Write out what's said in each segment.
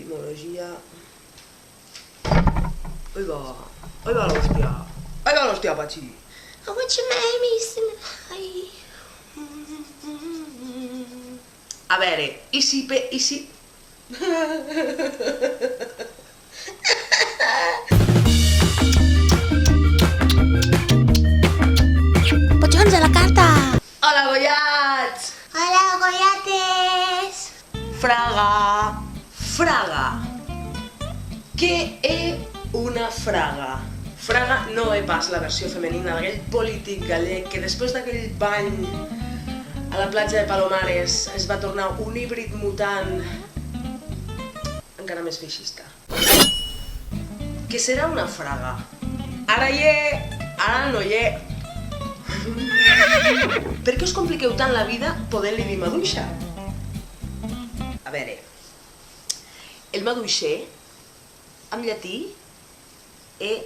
etimologia... Oi va l'hòstia. Oi va l'hòstia, Pachi. What's your name is? A veure, i si... Pochons a la carta! Hola, goiats! Hola, goyates! Fraga. Fraga. Què és una fraga? Fraga no és pas la versió femenina d'aquell polític gallec que després d'aquell bany a la platja de Palomares es va tornar un híbrid mutant encara més feixista. Què serà una fraga? Ara hi és, ara no hi és. Per què us compliqueu tant la vida podent-li dir maduixa? A veure, el maduixer, en llatí, és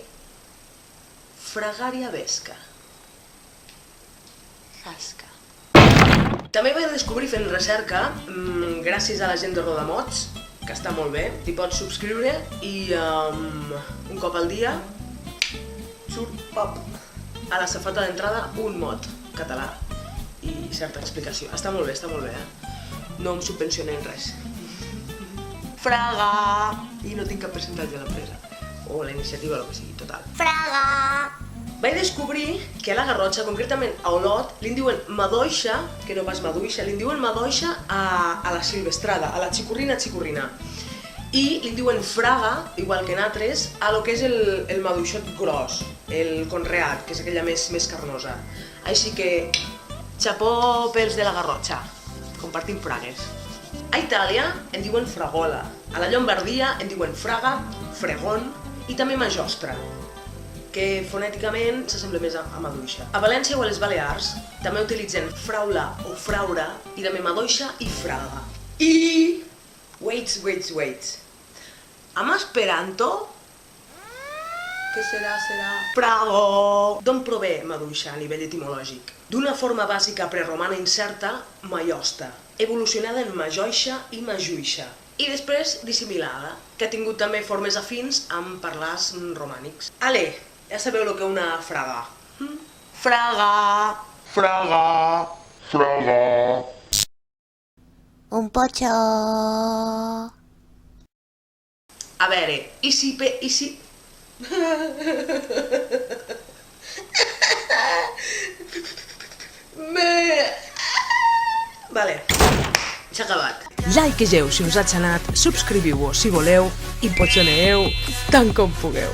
fragaria vesca. Zasca. També vaig descobrir fent recerca, gràcies a la gent de Rodamots, que està molt bé, t'hi pots subscriure i un cop al dia surt, pop, a la safata d'entrada un mot català i certa explicació. Està molt bé, No em subvencionen res. Fraga! I no tinc cap percentatge a l'empresa. O la iniciativa, o el que sigui, total. Fraga! Vaig descobrir que a la Garrotxa, concretament a Olot, li diuen madoixa, que no pas maduixa, li diuen madoixa a la silvestrada, a la xicurrina. I li diuen fraga, igual que en altres, a lo que és el maduixot gros, el conreat, que és aquella més carnosa. Així que, xapó pels de la Garrotxa, compartim fragues. A Itàlia en diuen fragola, a la Llombardia en diuen fraga, fregón i també majostra, que fonèticament s'assembla més a maduixa. A València o a les Balears també utilitzen fraula o fraura i també madoixa i fraga. I... wait. En esperanto... què serà? Frago! D'on prové maduixa a nivell etimològic? D'una forma bàsica preromana incerta, maiosta, evolucionada en majoixa i majuixa, i després dissimilada, que ha tingut també formes afins amb parlars romànics. Ale, ja sabeu el que és una fraga. Fraga! Un pocho! A veure, i si... Vale, s'ha acabat. Likeegeu si us ha xanat, subscriviu-vos si voleu i potxoneeu tant com pugueu.